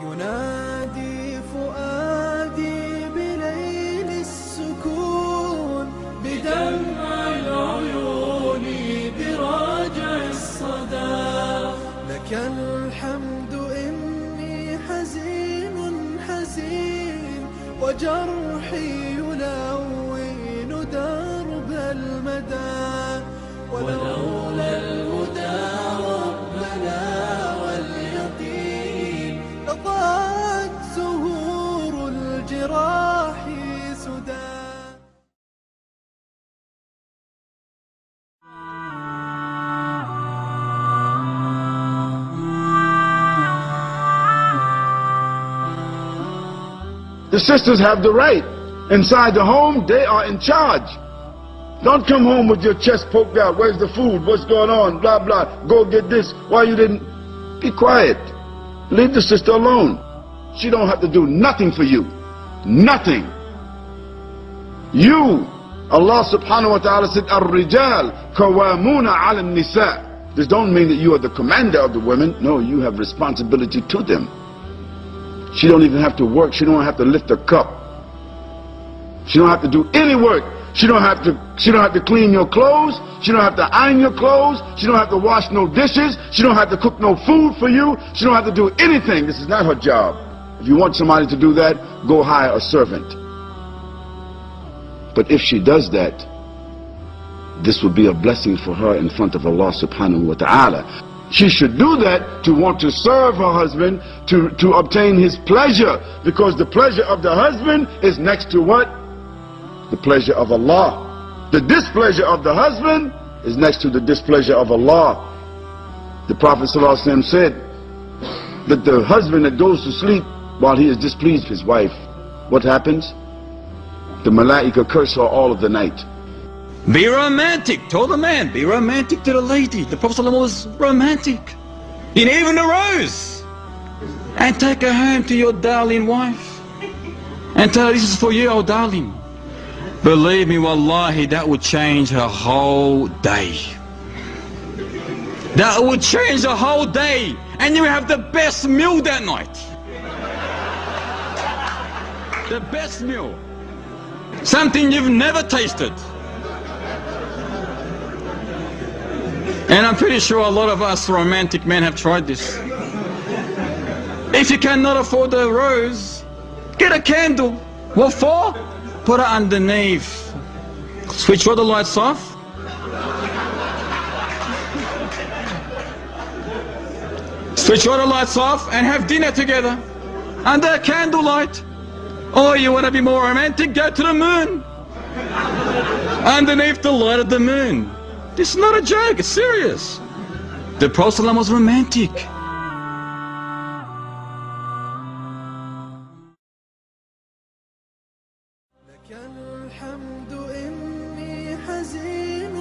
ينادي فؤادي بليل السكون بدمع العيون براجع الصدى. لك الحمد إني حزين حزين وجرحي يلون درب المدى. ولولا الهدى ربنا واليقين لضاعت زهور الجراح سدى. The sisters have the right. Inside the home, they are in charge. Don't come home with your chest poked out. Where's the food? What's going on? Blah, blah. Go get this. Why you didn't? Be quiet. Leave the sister alone. She don't have to do nothing for you. Nothing. You, Allah subhanahu wa ta'ala said, Ar-rijal kawamuna ala nisa. This don't mean that you are the commander of the women. No, you have responsibility to them. She don't even have to work. She don't have to lift a cup. She don't have to do any work. She don't have to clean your clothes. She don't have to iron your clothes. She don't have to wash no dishes. She don't have to cook no food for you. She don't have to do anything. This is not her job. If you want somebody to do that, go hire a servant. But if she does that, this will be a blessing for her in front of Allah subhanahu wa ta'ala. She should do that to want to serve her husband, to obtain his pleasure, because the pleasure of the husband is next to what? The pleasure of Allah. The displeasure of the husband is next to the displeasure of Allah. The Prophet ﷺ said that the husband that goes to sleep while he is displeased with his wife, what happens? The malaika curse her all of the night. Be romantic. Told the man, be romantic to the lady. The Prophet ﷺ was romantic. In even a rose. And take her home to your darling wife. And tell her, this is for you, oh darling. Believe me, wallahi, that would change her whole day. That would change the whole day. And you have the best meal that night. The best meal. Something you've never tasted. And I'm pretty sure a lot of us romantic men have tried this. If you cannot afford a rose, get a candle. What for? Put it underneath. Switch all the lights off. Switch all the lights off and have dinner together under a candlelight. Or you want to be more romantic, go to the moon. Underneath the light of the moon. This is not a joke, it's serious. The Prophet ﷺ was romantic. لك الحمد إني حزين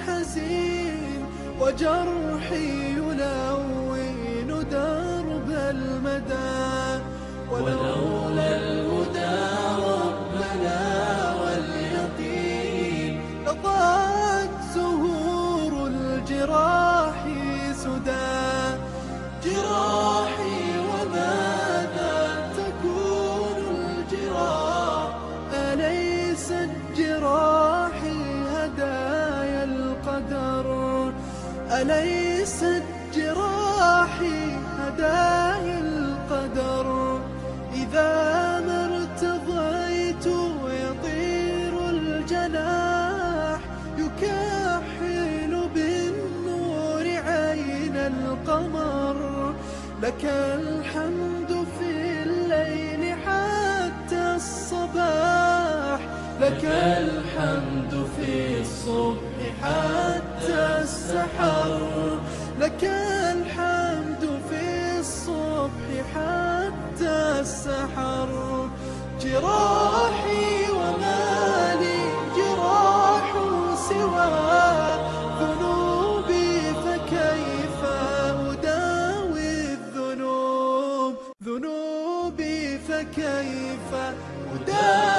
حزين وجرحي يلون درب المدى. ولولا الهدى ربنا واليقين لضاعت زهور الجراح سدى. جراحي وماذا تكون الجراح؟ أليست جراحي هدايا القدر؟ أليست جراحي هدايا القدر؟ إذا ما ارتضيت يطير الجناح يكحل بالنور عين القمر. لك الحمد في الليل حتى الصباح. لك الحمد في الصبح حتى السحر. لك الحمد في الصبح حتى السحر. جراحي ومالي جراح سوى ذنوبي فكيف أداوي الذنوب؟ ذنوبي فكيف أداوي